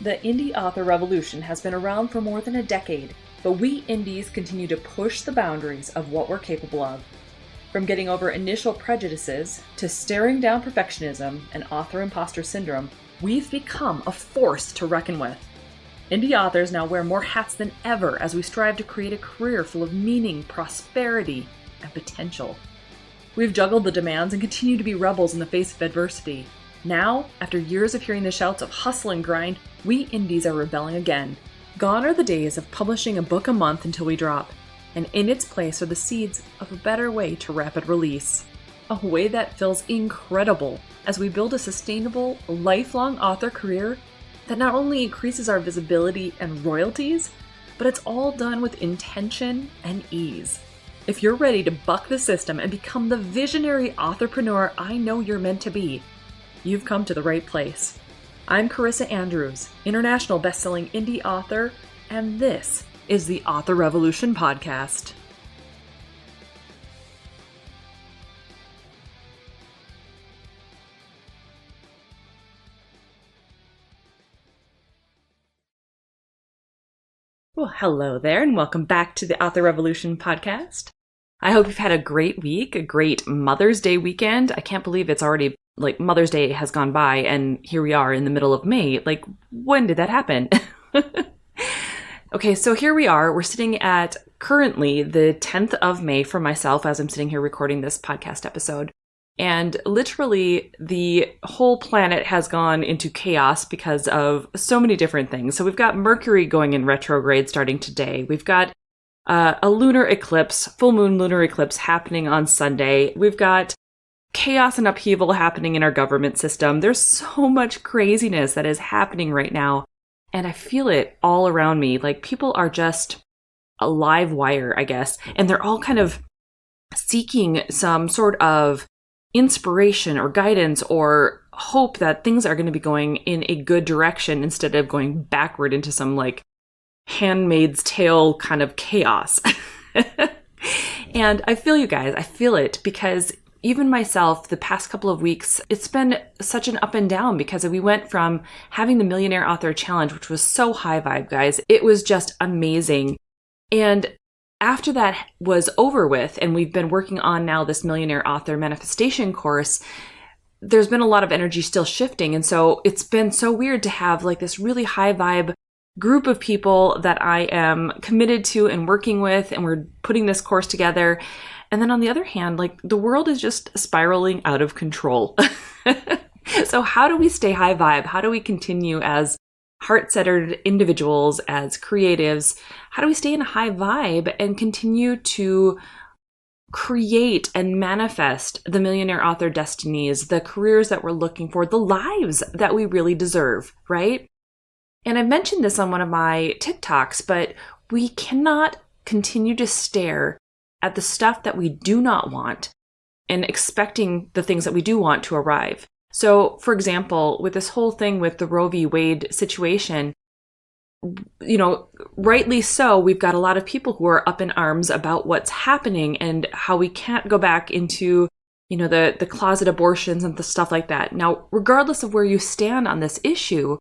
The indie author revolution has been around for more than a decade, but we indies continue to push the boundaries of what we're capable of. From getting over initial prejudices to staring down perfectionism and author imposter syndrome, we've become a force to reckon with. Indie authors now wear more hats than ever as we strive to create a career full of meaning, prosperity, and potential. We've juggled the demands and continue to be rebels in the face of adversity. Now, after years of hearing the shouts of hustle and grind, we indies are rebelling again. Gone are the days of publishing a book a month until we drop, and in its place are the seeds of a better way to rapid release. A way that feels incredible as we build a sustainable, lifelong author career that not only increases our visibility and royalties, but it's all done with intention and ease. If you're ready to buck the system and become the visionary authorpreneur I know you're meant to be, you've come to the right place. I'm Carissa Andrews, international best-selling indie author, and this is the Author Revolution podcast. Well, hello there, and welcome back to the Author Revolution podcast. I hope you've had a great week, a great Mother's Day weekend. I can't believe it's already Mother's Day has gone by and here we are in the middle of May. When did that happen? Okay, so here we are. We're sitting at currently the 10th of May for myself as I'm sitting here recording this podcast episode. And literally the whole planet has gone into chaos because of so many different things. So we've got Mercury going in retrograde starting today. We've got a lunar eclipse, full moon lunar eclipse happening on Sunday. We've got chaos and upheaval happening in our government system. There's so much craziness that is happening right now. And I feel it all around me. People are just a live wire, I guess. And they're all kind of seeking some sort of inspiration or guidance or hope that things are going to be going in a good direction instead of going backward into some Handmaid's Tale kind of chaos. And I feel you guys. I feel it because even myself, the past couple of weeks, it's been such an up and down because we went from having the Millionaire Author Challenge, which was so high vibe, guys. It was just amazing. And after that was over with, and we've been working on now this Millionaire Author Manifestation course, there's been a lot of energy still shifting. And so it's been so weird to have this really high vibe group of people that I am committed to and working with, and we're putting this course together. And then on the other hand, the world is just spiraling out of control. So how do we stay high vibe? How do we continue as heart-centered individuals, as creatives? How do we stay in a high vibe and continue to create and manifest the millionaire author destinies, the careers that we're looking for, the lives that we really deserve, right? And I mentioned this on one of my TikToks, but we cannot continue to stare at the stuff that we do not want and expecting the things that we do want to arrive. So, for example, with this whole thing with the Roe v. Wade situation, rightly so, we've got a lot of people who are up in arms about what's happening and how we can't go back into, the closet abortions and the stuff like that. Now, regardless of where you stand on this issue,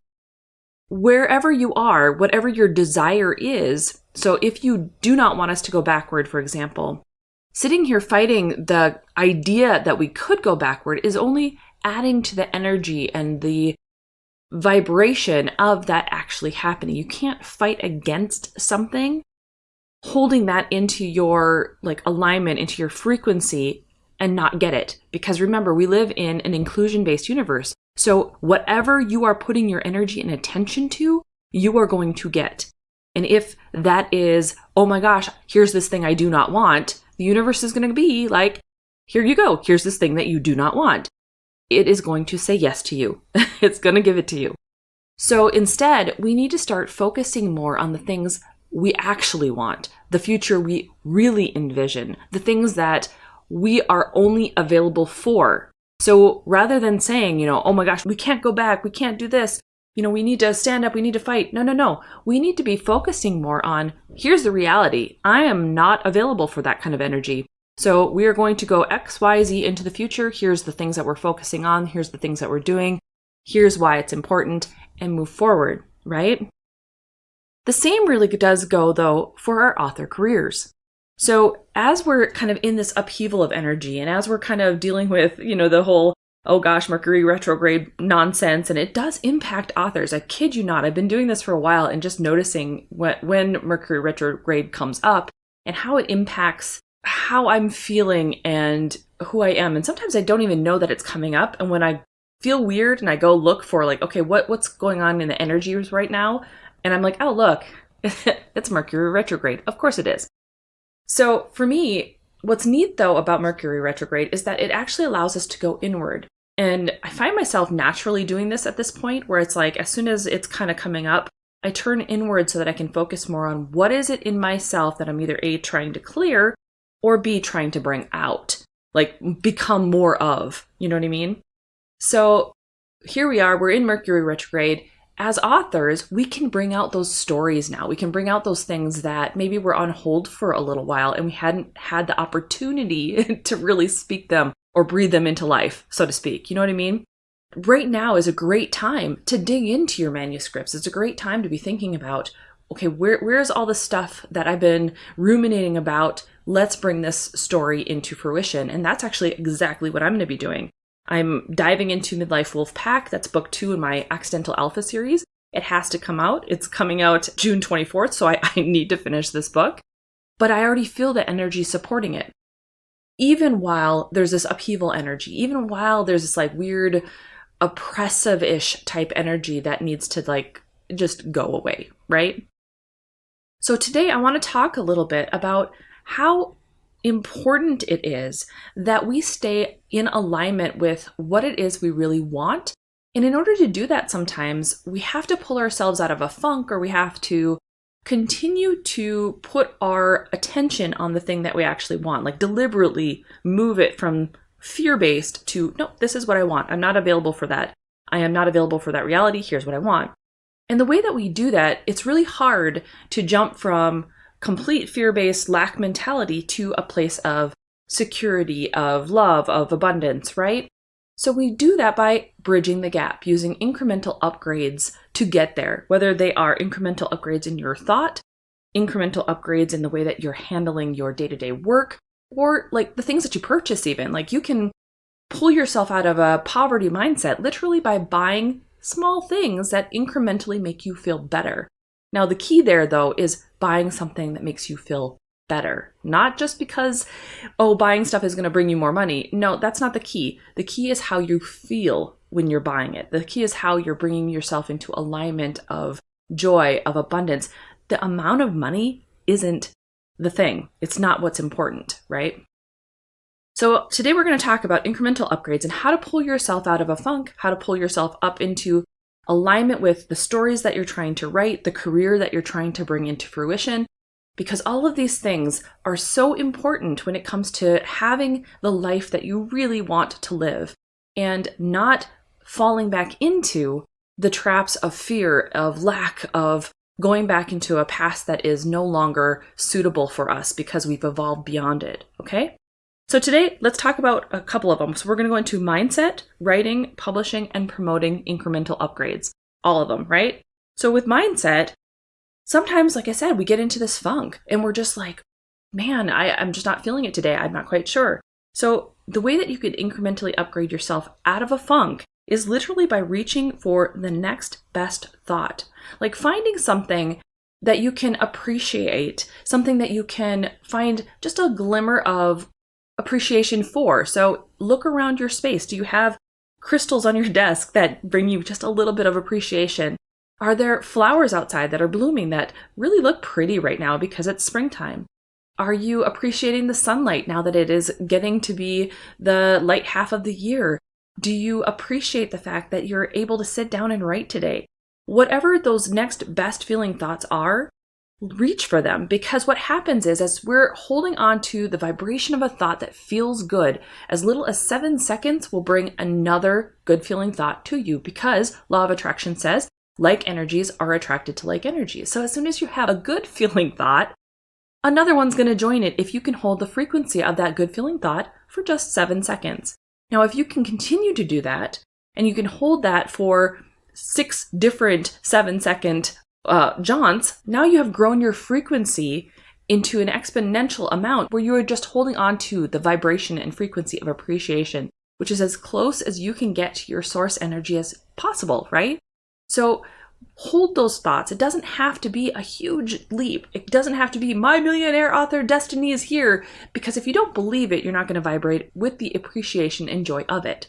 wherever you are, whatever your desire is, so if you do not want us to go backward, for example, sitting here fighting the idea that we could go backward is only adding to the energy and the vibration of that actually happening. You can't fight against something, holding that into your alignment, into your frequency, and not get it. Because remember, we live in an inclusion-based universe. So whatever you are putting your energy and attention to, you are going to get. And if that is, oh my gosh, here's this thing I do not want, the universe is going to be here you go. Here's this thing that you do not want. It is going to say yes to you. It's going to give it to you. So instead, we need to start focusing more on the things we actually want, the future we really envision, the things that we are only available for. So rather than saying, oh my gosh, we can't go back, we can't do this, we need to stand up, we need to fight. No. We need to be focusing more on, here's the reality. I am not available for that kind of energy. So we are going to go X, Y, Z into the future. Here's the things that we're focusing on. Here's the things that we're doing. Here's why it's important, and move forward, right? The same really does go, though, for our author careers. So as we're kind of in this upheaval of energy, and as we're kind of dealing with, the whole, oh gosh, Mercury retrograde nonsense, and it does impact authors. I kid you not. I've been doing this for a while and just noticing when Mercury retrograde comes up and how it impacts how I'm feeling and who I am. And sometimes I don't even know that it's coming up. And when I feel weird and I go look for like, okay, what's going on in the energies right now? And I'm like, oh, look, it's Mercury retrograde. Of course it is. So for me, what's neat though about Mercury retrograde is that it actually allows us to go inward. And I find myself naturally doing this at this point where it's like, as soon as it's kind of coming up, I turn inward so that I can focus more on what is it in myself that I'm either A, trying to clear, or B, trying to bring out, like become more of, you know what I mean? So here we are, we're in Mercury retrograde. As authors, we can bring out those stories now. We can bring out those things that maybe were on hold for a little while and we hadn't had the opportunity to really speak them or breathe them into life, so to speak. You know what I mean? Right now is a great time to dig into your manuscripts. It's a great time to be thinking about, okay, where's all the stuff that I've been ruminating about? Let's bring this story into fruition. And that's actually exactly what I'm going to be doing. I'm diving into Midlife Wolf Pack. That's book 2 in my Accidental Alpha series. It has to come out. It's coming out June 24th, so I need to finish this book. But I already feel the energy supporting it. Even while there's this upheaval energy, even while there's this like weird oppressive-ish type energy that needs to like just go away, right? So today I want to talk a little bit about how important it is that we stay in alignment with what it is we really want. And in order to do that, sometimes we have to pull ourselves out of a funk, or we have to continue to put our attention on the thing that we actually want, like deliberately move it from fear-based to, no, this is what I want. I'm not available for that. I am not available for that reality. Here's what I want. And the way that we do that, it's really hard to jump from complete fear-based lack mentality to a place of security, of love, of abundance, right? So we do that by bridging the gap, using incremental upgrades to get there, whether they are incremental upgrades in your thought, incremental upgrades in the way that you're handling your day-to-day work, or like the things that you purchase even. Like you can pull yourself out of a poverty mindset literally by buying small things that incrementally make you feel better. Now, the key there, though, is buying something that makes you feel better. Not just because, oh, buying stuff is going to bring you more money. No, that's not the key. The key is how you feel when you're buying it. The key is how you're bringing yourself into alignment of joy, of abundance. The amount of money isn't the thing. It's not what's important, right? So today we're going to talk about incremental upgrades and how to pull yourself out of a funk, how to pull yourself up into alignment with the stories that you're trying to write, the career that you're trying to bring into fruition, because all of these things are so important when it comes to having the life that you really want to live and not falling back into the traps of fear, of lack, of going back into a past that is no longer suitable for us because we've evolved beyond it, okay? So today, let's talk about a couple of them. So we're going to go into mindset, writing, publishing, and promoting incremental upgrades. All of them, right? So with mindset, sometimes, like I said, we get into this funk and we're just like, man, I'm just not feeling it today. I'm not quite sure. So the way that you could incrementally upgrade yourself out of a funk is literally by reaching for the next best thought. Like finding something that you can appreciate, something that you can find just a glimmer of appreciation for. So look around your space. Do you have crystals on your desk that bring you just a little bit of appreciation? Are there flowers outside that are blooming that really look pretty right now because it's springtime? Are you appreciating the sunlight now that it is getting to be the light half of the year? Do you appreciate the fact that you're able to sit down and write today? Whatever those next best feeling thoughts are, reach for them, because what happens is as we're holding on to the vibration of a thought that feels good, as little as 7 seconds will bring another good feeling thought to you, because law of attraction says like energies are attracted to like energies. So as soon as you have a good feeling thought, another one's going to join it if you can hold the frequency of that good feeling thought for just 7 seconds. Now, if you can continue to do that and you can hold that for 6 different 7-second jaunts, now you have grown your frequency into an exponential amount where you are just holding on to the vibration and frequency of appreciation, which is as close as you can get to your source energy as possible, right? So hold those thoughts. It doesn't have to be a huge leap. It doesn't have to be my millionaire author destiny is here, because if you don't believe it, you're not going to vibrate with the appreciation and joy of it.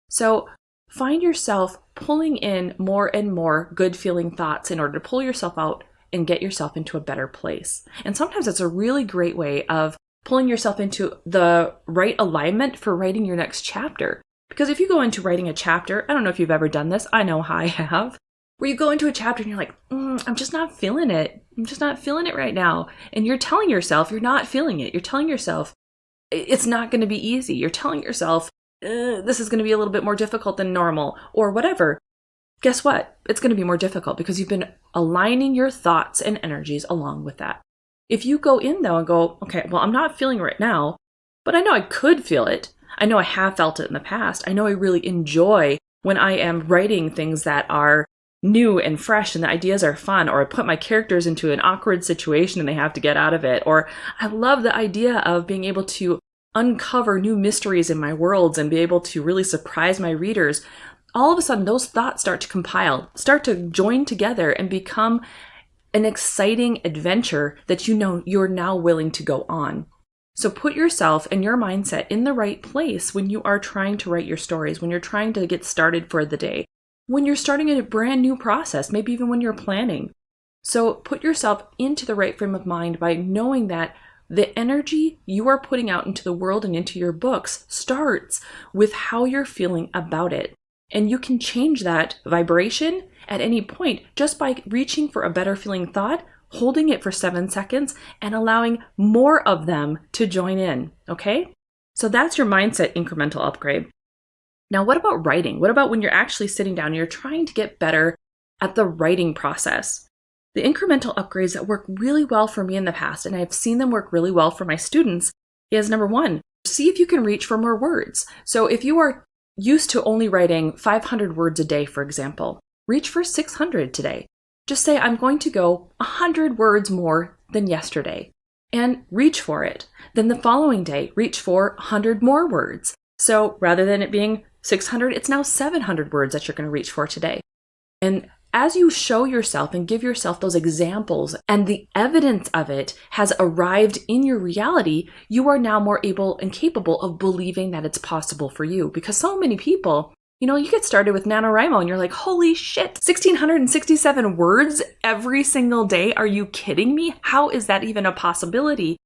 So find yourself pulling in more and more good feeling thoughts in order to pull yourself out and get yourself into a better place. And sometimes that's a really great way of pulling yourself into the right alignment for writing your next chapter. Because if you go into writing a chapter, I don't know if you've ever done this, I know I have, where you go into a chapter and you're like, I'm just not feeling it. I'm just not feeling it right now. And you're telling yourself you're not feeling it. You're telling yourself it's not going to be easy. You're telling yourself this is going to be a little bit more difficult than normal or whatever. Guess what? It's going to be more difficult because you've been aligning your thoughts and energies along with that. If you go in though and go, okay, well, I'm not feeling it right now, but I know I could feel it. I know I have felt it in the past. I know I really enjoy when I am writing things that are new and fresh and the ideas are fun, or I put my characters into an awkward situation and they have to get out of it, or I love the idea of being able to uncover new mysteries in my worlds and be able to really surprise my readers. All of a sudden, those thoughts start to compile, start to join together and become an exciting adventure that you know you're now willing to go on. So put yourself and your mindset in the right place when you are trying to write your stories, when you're trying to get started for the day, when you're starting a brand new process, maybe even when you're planning. So put yourself into the right frame of mind by knowing that the energy you are putting out into the world and into your books starts with how you're feeling about it. And you can change that vibration at any point just by reaching for a better feeling thought, holding it for 7 seconds, and allowing more of them to join in, okay? So that's your mindset incremental upgrade. Now, what about writing? What about when you're actually sitting down and you're trying to get better at the writing process? The incremental upgrades that work really well for me in the past, and I've seen them work really well for my students, is number 1, see if you can reach for more words. So if you are used to only writing 500 words a day, for example, reach for 600 today. Just say, I'm going to go 100 words more than yesterday, and reach for it. Then the following day, reach for 100 more words. So rather than it being 600, it's now 700 words that you're going to reach for today. And as you show yourself and give yourself those examples and the evidence of it has arrived in your reality, you are now more able and capable of believing that it's possible for you. Because so many people, you get started with NaNoWriMo and you're like, holy shit, 1,667 words every single day. Are you kidding me? How is that even a possibility?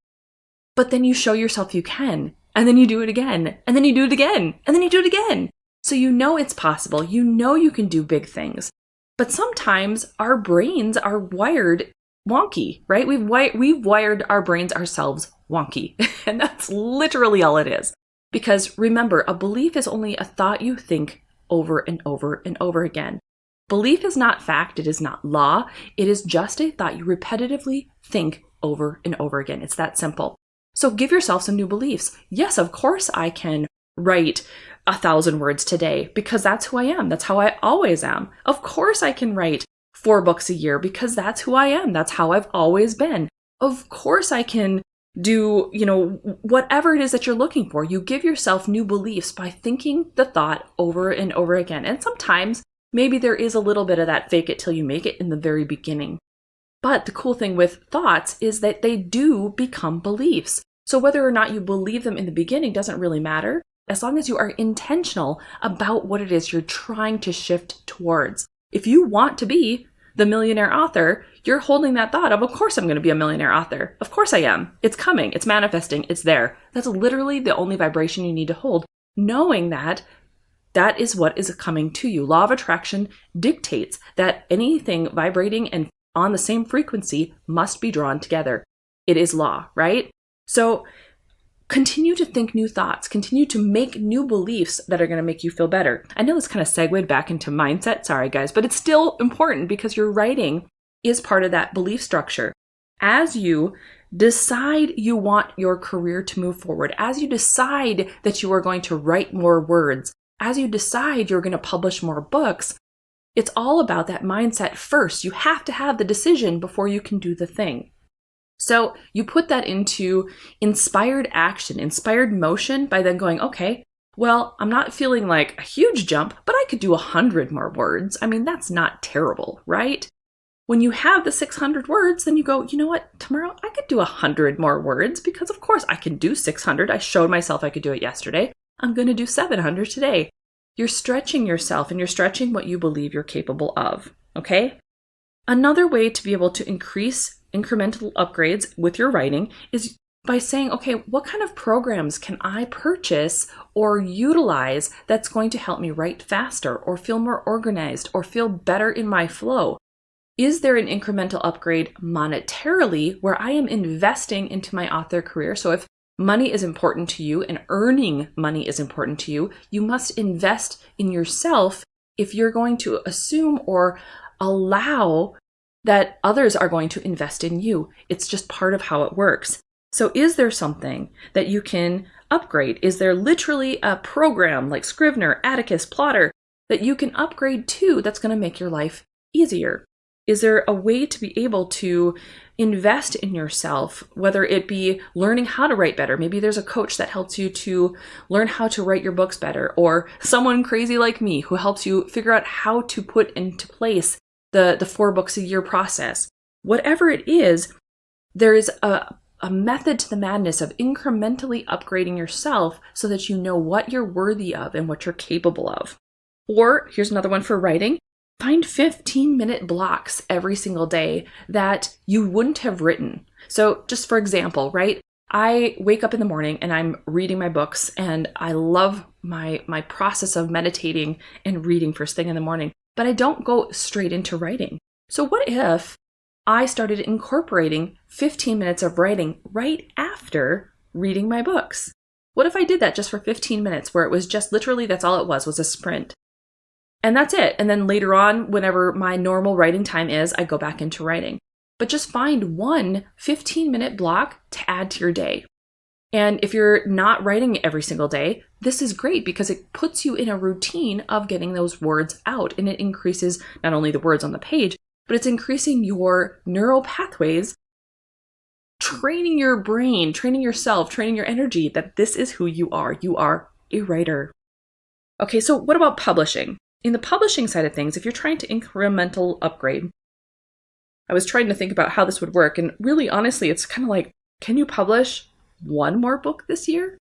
But then you show yourself you can, and then you do it again, and then you do it again, and then you do it again. So you know it's possible. You know you can do big things. But sometimes our brains are wired wonky, right? We've wired our brains ourselves wonky. And that's literally all it is. Because remember, a belief is only a thought you think over and over and over again. Belief is not fact. It is not law. It is just a thought you repetitively think over and over again. It's that simple. So give yourself some new beliefs. Yes, of course I can write 1,000 words today because that's who I am. That's how I always am. Of course I can write 4 books a year because that's who I am. That's how I've always been. Of course I can do, whatever it is that you're looking for. You give yourself new beliefs by thinking the thought over and over again. And sometimes maybe there is a little bit of that fake it till you make it in the very beginning. But the cool thing with thoughts is that they do become beliefs. So whether or not you believe them in the beginning doesn't really matter, as long as you are intentional about what it is you're trying to shift towards. If you want to be the millionaire author, you're holding that thought of course I'm going to be a millionaire author. Of course I am. It's coming. It's manifesting. It's there. That's literally the only vibration you need to hold, knowing that that is what is coming to you. Law of attraction dictates that anything vibrating and on the same frequency must be drawn together. It is law, right? So continue to think new thoughts, continue to make new beliefs that are going to make you feel better. I know this kind of segued back into mindset, sorry guys, but it's still important because your writing is part of that belief structure. As you decide you want your career to move forward, as you decide that you are going to write more words, as you decide you're going to publish more books, It's all about that mindset first. You have to have the decision before you can do the thing. So you put that into inspired action, inspired motion by then going, okay, well, I'm not feeling like a huge jump, but I could do 100 more words. I mean, that's not terrible, right? When you have the 600 words, then you go, you know what, tomorrow I could do 100 more words because of course I can do 600. I showed myself I could do it yesterday. I'm going to do 700 today. You're stretching yourself and you're stretching what you believe you're capable of, okay? Another way to be able to increase incremental upgrades with your writing is by saying, okay, what kind of programs can I purchase or utilize that's going to help me write faster or feel more organized or feel better in my flow? Is there an incremental upgrade monetarily where I am investing into my author career? So if money is important to you and earning money is important to you, you must invest in yourself if you're going to assume or allow that others are going to invest in you. It's just part of how it works. So is there something that you can upgrade? Is there literally a program like Scrivener, Atticus, Plotter that you can upgrade to that's going to make your life easier? Is there a way to be able to invest in yourself, whether it be learning how to write better? Maybe there's a coach that helps you to learn how to write your books better, or someone crazy like me who helps you figure out how to put into place the 4 books a year process. Whatever it is, there is a method to the madness of incrementally upgrading yourself so that you know what you're worthy of and what you're capable of. Or here's another one for writing. Find 15-minute blocks every single day that you wouldn't have written. So just for example, right? I wake up in the morning and I'm reading my books, and I love my process of meditating and reading first thing in the morning, but I don't go straight into writing. So what if I started incorporating 15 minutes of writing right after reading my books? What if I did that just for 15 minutes where it was just literally, that's all it was a sprint? And that's it. And then later on, whenever my normal writing time is, I go back into writing. But just find one 15-minute block to add to your day. And if you're not writing every single day, this is great because it puts you in a routine of getting those words out. And it increases not only the words on the page, but it's increasing your neural pathways, training your brain, training yourself, training your energy that this is who you are. You are a writer. Okay, so what about publishing? In the publishing side of things, if you're trying to incremental upgrade, I was trying to think about how this would work. And really, honestly, it's kind of like, can you publish one more book this year?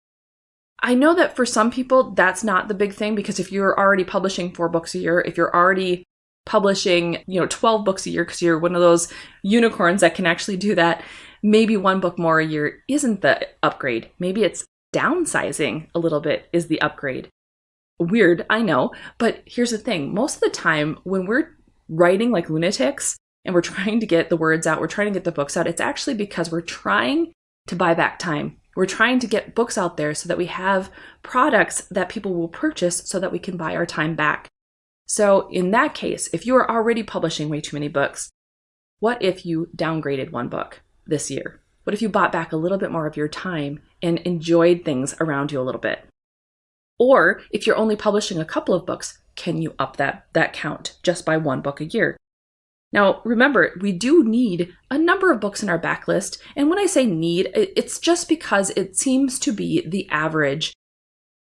I know that for some people, that's not the big thing, because if you're already publishing 4 books a year, if you're already publishing, 12 books a year, because you're one of those unicorns that can actually do that, maybe 1 book more a year isn't the upgrade. Maybe it's downsizing a little bit is the upgrade. Weird, I know, but here's the thing. Most of the time when we're writing like lunatics and we're trying to get the words out, we're trying to get the books out, it's actually because we're trying to buy back time. We're trying to get books out there so that we have products that people will purchase so that we can buy our time back. So in that case, if you are already publishing way too many books, what if you downgraded 1 book this year? What if you bought back a little bit more of your time and enjoyed things around you a little bit? Or if you're only publishing a couple of books, can you up that count just by 1 book a year? Now, remember, we do need a number of books in our backlist. And when I say need, it's just because it seems to be the average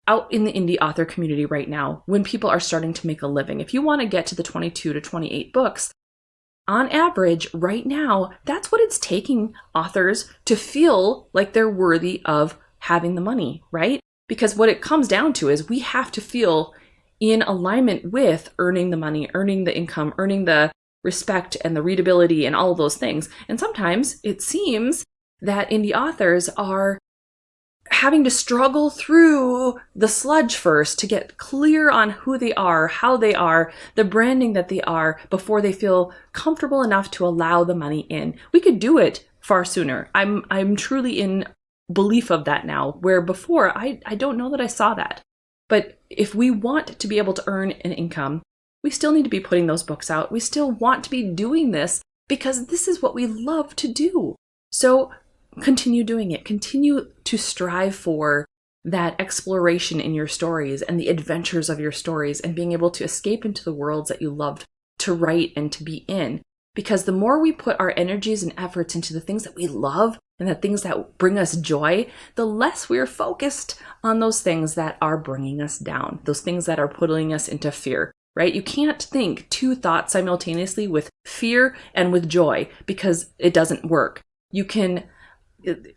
out in the indie author community right now when people are starting to make a living. If you want to get to the 22 to 28 books, on average right now, that's what it's taking authors to feel like they're worthy of having the money, right? Because what it comes down to is we have to feel in alignment with earning the money, earning the income, earning the respect and the readability and all of those things. And sometimes it seems that indie authors are having to struggle through the sludge first to get clear on who they are, how they are, the branding that they are before they feel comfortable enough to allow the money in. We could do it far sooner. I'm truly in belief of that now, where before I don't know that I saw that. But if we want to be able to earn an income, we still need to be putting those books out. We still want to be doing this because this is what we love to do. So continue doing it. Continue to strive for that exploration in your stories and the adventures of your stories and being able to escape into the worlds that you loved to write and to be in. Because the more we put our energies and efforts into the things that we love and the things that bring us joy, the less we're focused on those things that are bringing us down, those things that are putting us into fear, right? You can't think two thoughts simultaneously with fear and with joy because it doesn't work. You can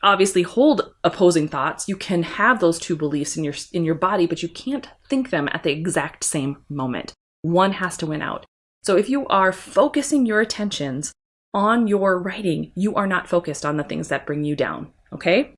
obviously hold opposing thoughts. You can have those two beliefs in your body, but you can't think them at the exact same moment. One has to win out. So if you are focusing your attentions on your writing, you are not focused on the things that bring you down, okay?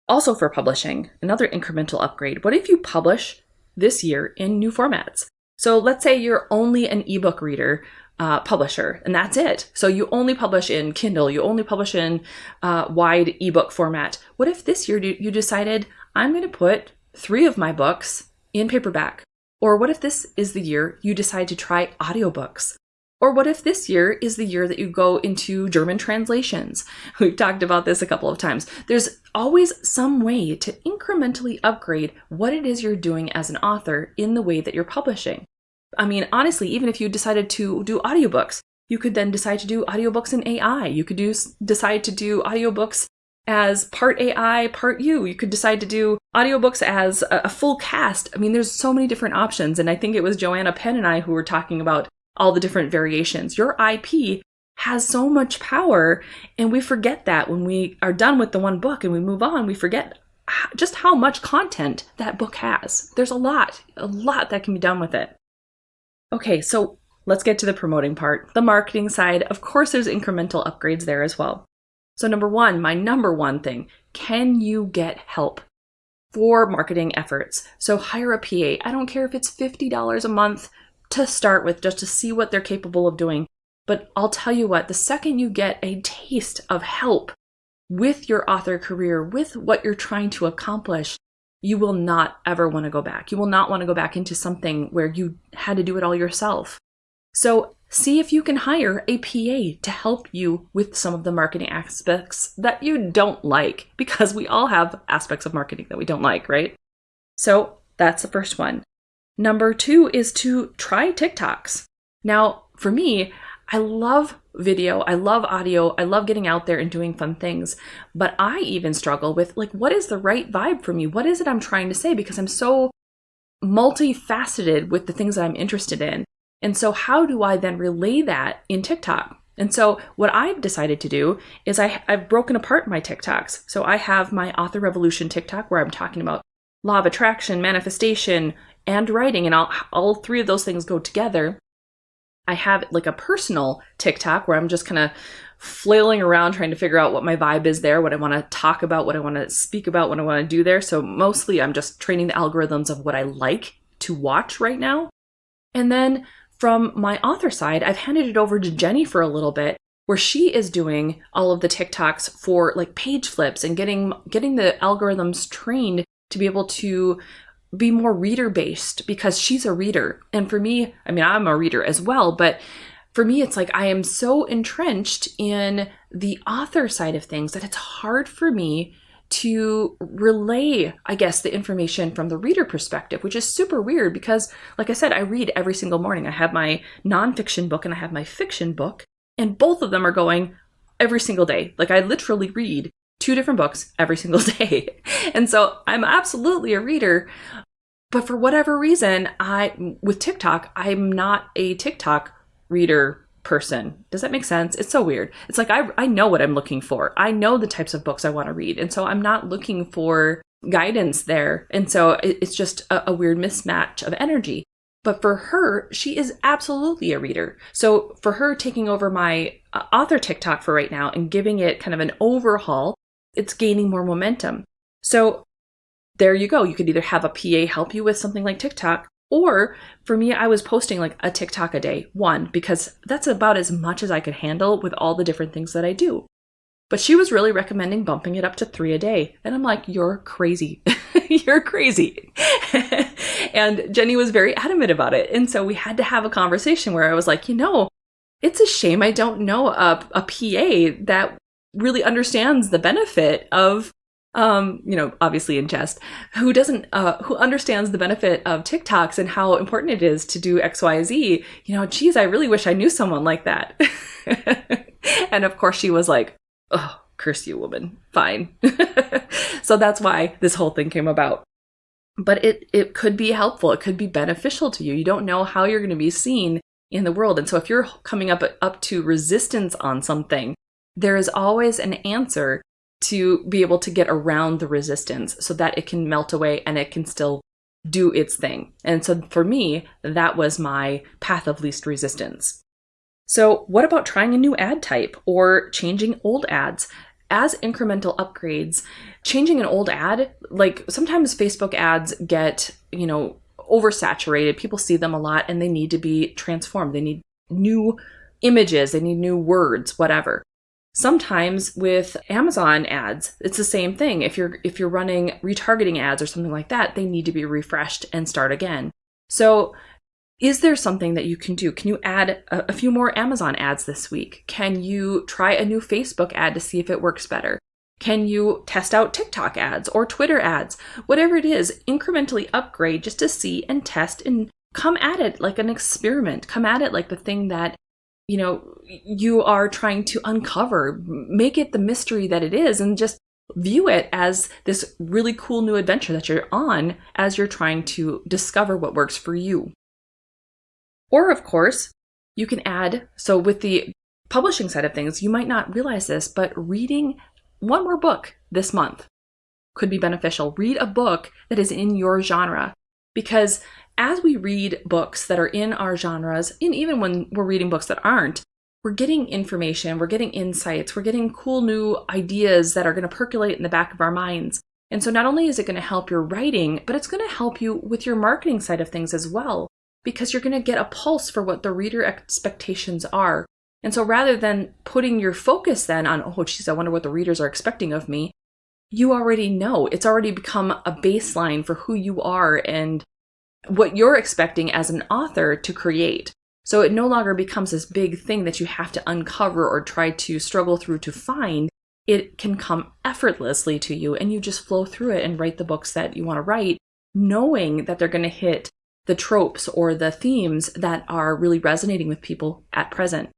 Also for publishing, another incremental upgrade. What if you publish this year in new formats? So let's say you're only an ebook reader, publisher, and that's it. So you only publish in Kindle, you only publish in wide ebook format. What if this year you decided, I'm going to put 3 of my books in paperback? Or what if this is the year you decide to try audiobooks? Or what if this year is the year that you go into German translations? We've talked about this a couple of times. There's always some way to incrementally upgrade what it is you're doing as an author in the way that you're publishing. I mean, honestly, even if you decided to do audiobooks, you could then decide to do audiobooks in AI. You could decide to do audiobooks as part AI, part you. You could decide to do audiobooks as a full cast. I mean, there's so many different options. And I think it was Joanna Penn and I who were talking about all the different variations. Your IP has so much power, and we forget that when we are done with the one book and we move on, we forget just how much content that book has. There's a lot that can be done with it. Okay, so let's get to the promoting part. The marketing side, of course, there's incremental upgrades there as well. So my number one thing, can you get help for marketing efforts? So hire a PA. I don't care if it's $50 a month to start with, just to see what they're capable of doing. But I'll tell you what, the second you get a taste of help with your author career, with what you're trying to accomplish, you will not ever want to go back. You will not want to go back into something where you had to do it all yourself. So see if you can hire a PA to help you with some of the marketing aspects that you don't like, because we all have aspects of marketing that we don't like, right? So that's the first one. Number 2 is to try TikToks. Now, for me, I love video, I love audio, I love getting out there and doing fun things, but I even struggle with what is the right vibe for me? What is it I'm trying to say? Because I'm so multifaceted with the things that I'm interested in. And so how do I then relay that in TikTok? And so what I've decided to do is I've broken apart my TikToks. So I have my Author Revolution TikTok where I'm talking about law of attraction, manifestation, and writing, and all 3 of those things go together. I have a personal TikTok where I'm just kind of flailing around trying to figure out what my vibe is there, what I want to talk about, what I want to speak about, what I want to do there. So mostly I'm just training the algorithms of what I like to watch right now. And then from my author side, I've handed it over to Jenny for a little bit, where she is doing all of the TikToks for page flips and getting the algorithms trained to be able to be more reader-based, because she's a reader. And for me, I mean, I'm a reader as well, but for me, it's I am so entrenched in the author side of things that it's hard for me to relay, I guess, the information from the reader perspective, which is super weird because, like I said, I read every single morning. I have my nonfiction book and I have my fiction book, and both of them are going every single day. I literally read 2 different books every single day. And so I'm absolutely a reader, but for whatever reason, with TikTok, I'm not a TikTok reader person. Does that make sense? It's so weird. It's I know what I'm looking for. I know the types of books I want to read. And so I'm not looking for guidance there. And so it's just a weird mismatch of energy. But for her, she is absolutely a reader. So for her taking over my author TikTok for right now and giving it kind of an overhaul, it's gaining more momentum. So there you go. You could either have a PA help you with something like TikTok, or for me, I was posting a TikTok a day, because that's about as much as I could handle with all the different things that I do. But she was really recommending bumping it up to 3 a day. And I'm like, you're crazy. You're crazy. And Jenny was very adamant about it. And so we had to have a conversation where I was like, it's a shame I don't know a PA that really understands the benefit of Obviously in jest, who understands the benefit of TikToks and how important it is to do XYZ, geez, I really wish I knew someone like that. And of course she was like, oh, curse you, woman. Fine. So that's why this whole thing came about. But it could be helpful. It could be beneficial to you. You don't know how you're going to be seen in the world. And so if you're coming up to resistance on something, there is always an answer to be able to get around the resistance so that it can melt away and it can still do its thing. And so for me, that was my path of least resistance. So what about trying a new ad type or changing old ads? As incremental upgrades, changing an old ad, like sometimes Facebook ads get, oversaturated. People see them a lot and they need to be transformed. They need new images, they need new words, whatever. Sometimes with Amazon ads, it's the same thing. If you're running retargeting ads or something like that, they need to be refreshed and start again. So is there something that you can do? Can you add a few more Amazon ads this week? Can you try a new Facebook ad to see if it works better? Can you test out TikTok ads or Twitter ads? Whatever it is, incrementally upgrade just to see and test and come at it like an experiment. Come at it like the thing that, you are trying to uncover. Make it the mystery that it is and just view it as this really cool new adventure that you're on as you're trying to discover what works for you. Or, of course, you can add, so with the publishing side of things, you might not realize this, but reading one more book this month could be beneficial. Read a book that is in your genre, because as we read books that are in our genres, and even when we're reading books that aren't, we're getting information, we're getting insights, we're getting cool new ideas that are going to percolate in the back of our minds. And so not only is it going to help your writing, but it's going to help you with your marketing side of things as well, because you're going to get a pulse for what the reader expectations are. And so rather than putting your focus then on, oh, geez, I wonder what the readers are expecting of me, you already know. It's already become a baseline for who you are and what you're expecting as an author to create. So it no longer becomes this big thing that you have to uncover or try to struggle through to find. It can come effortlessly to you and you just flow through it and write the books that you want to write, knowing that they're going to hit the tropes or the themes that are really resonating with people at present.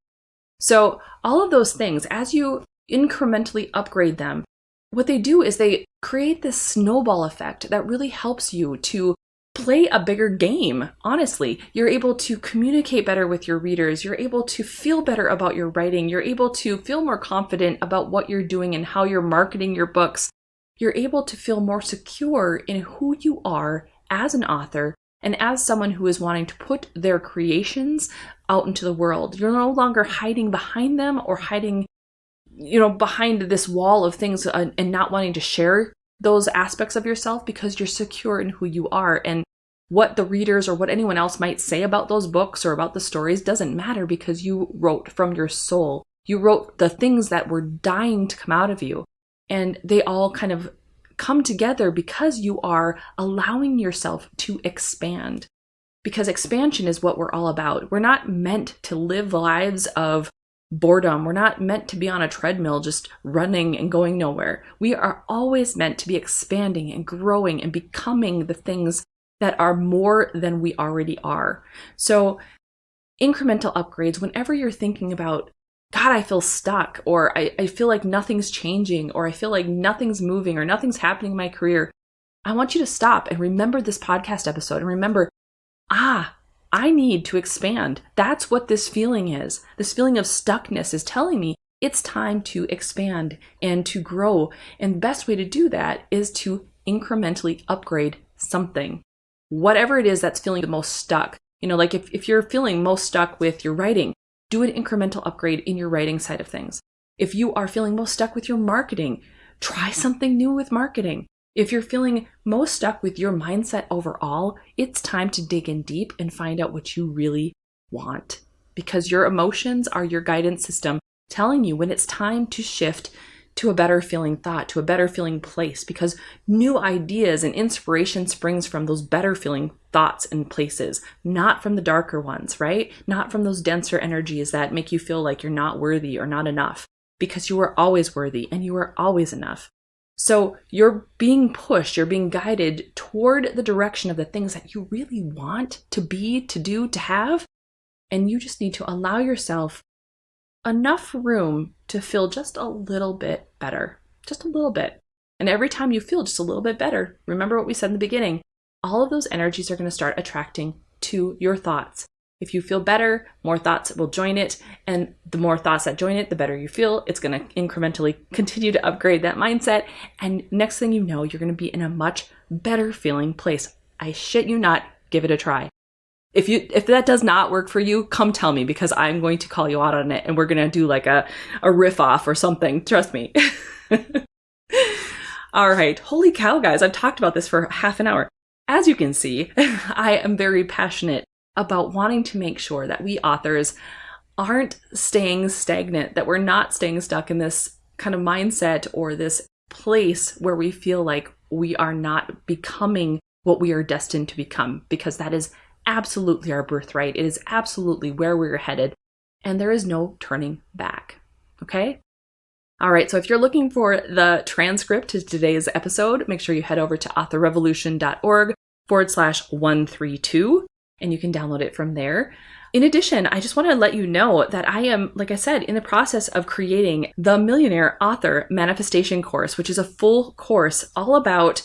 So all of those things, as you incrementally upgrade them, what they do is they create this snowball effect that really helps you to play a bigger game. Honestly, you're able to communicate better with your readers. You're able to feel better about your writing. You're able to feel more confident about what you're doing and how you're marketing your books. You're able to feel more secure in who you are as an author and as someone who is wanting to put their creations out into the world. You're no longer hiding behind them or hiding, behind this wall of things and not wanting to share those aspects of yourself because you're secure in who you are. And what the readers or what anyone else might say about those books or about the stories doesn't matter because you wrote from your soul. You wrote the things that were dying to come out of you. And they all kind of come together because you are allowing yourself to expand. Because expansion is what we're all about. We're not meant to live lives of boredom. We're not meant to be on a treadmill just running and going nowhere. We are always meant to be expanding and growing and becoming the things that are more than we already are. So incremental upgrades, whenever you're thinking about, God, I feel stuck, or I feel like nothing's changing, or I feel like nothing's moving, or nothing's happening in my career, I want you to stop and remember this podcast episode and remember, I need to expand. That's what this feeling is. This feeling of stuckness is telling me it's time to expand and to grow. And the best way to do that is to incrementally upgrade something. Whatever it is that's feeling the most stuck. Like if you're feeling most stuck with your writing, do an incremental upgrade in your writing side of things. If you are feeling most stuck with your marketing, try something new with marketing. If you're feeling most stuck with your mindset overall, it's time to dig in deep and find out what you really want. Because your emotions are your guidance system telling you when it's time to shift to a better feeling thought, to a better feeling place. Because new ideas and inspiration springs from those better feeling thoughts and places, not from the darker ones, right? Not from those denser energies that make you feel like you're not worthy or not enough. Because you are always worthy and you are always enough. So you're being pushed, you're being guided toward the direction of the things that you really want to be, to do, to have. And you just need to allow yourself enough room to feel just a little bit better, just a little bit. And every time you feel just a little bit better, remember what we said in the beginning, all of those energies are going to start attracting to your thoughts. If you feel better, more thoughts will join it. And the more thoughts that join it, the better you feel. It's going to incrementally continue to upgrade that mindset. And next thing you know, you're going to be in a much better feeling place. I shit you not, give it a try. If that does not work for you, come tell me, because I'm going to call you out on it and we're going to do like a riff off or something. Trust me. All right. Holy cow, guys. I've talked about this for half an hour. As you can see, I am very passionate about wanting to make sure that we authors aren't staying stagnant, that we're not staying stuck in this kind of mindset or this place where we feel like we are not becoming what we are destined to become, because that is absolutely our birthright. It is absolutely where we're headed, and there is no turning back. Okay? All right, so if you're looking for the transcript to today's episode, make sure you head over to authorrevolution.org/132, and you can download it from there. In addition, I just want to let you know that I am, like I said, in the process of creating the Millionaire Author Manifestation course, which is a full course all about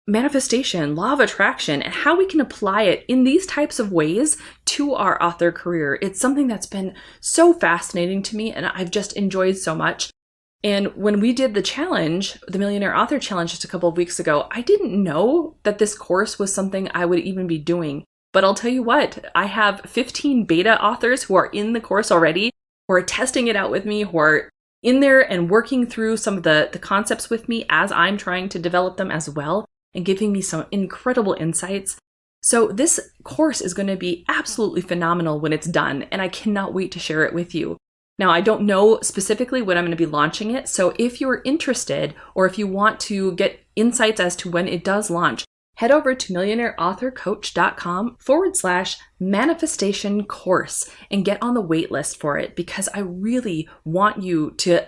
manifestation, law of attraction, and how we can apply it in these types of ways to our author career. It's something that's been so fascinating to me, and I've just enjoyed so much. And when we did the challenge, the Millionaire Author Challenge just a couple of weeks ago, I didn't know that this course was something I would even be doing. But I'll tell you what, I have 15 beta authors who are in the course already, who are testing it out with me, who are in there and working through some of the concepts with me as I'm trying to develop them as well, and giving me some incredible insights. So this course is going to be absolutely phenomenal when it's done, and I cannot wait to share it with you. Now, I don't know specifically when I'm going to be launching it, so if you're interested or if you want to get insights as to when it does launch, head over to millionaireauthorcoach.com/manifestation course and get on the wait list for it, because I really want you to,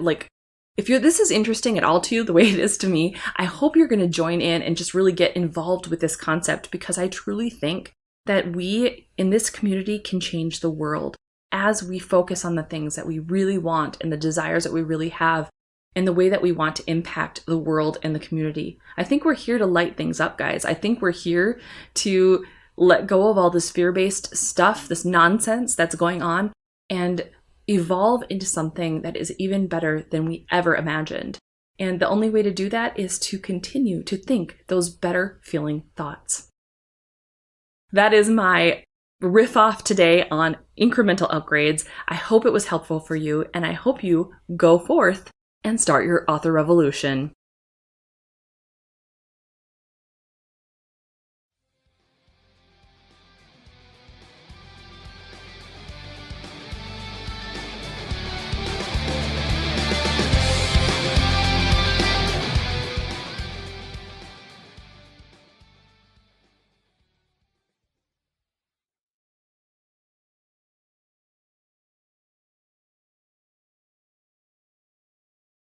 if this is interesting at all to you, the way it is to me, I hope you're going to join in and just really get involved with this concept, because I truly think that we in this community can change the world as we focus on the things that we really want and the desires that we really have and the way that we want to impact the world and the community. I think we're here to light things up, guys. I think we're here to let go of all this fear-based stuff, this nonsense that's going on, and evolve into something that is even better than we ever imagined. And the only way to do that is to continue to think those better feeling thoughts. That is my riff off today on incremental upgrades. I hope it was helpful for you, and I hope you go forth and start your author revolution.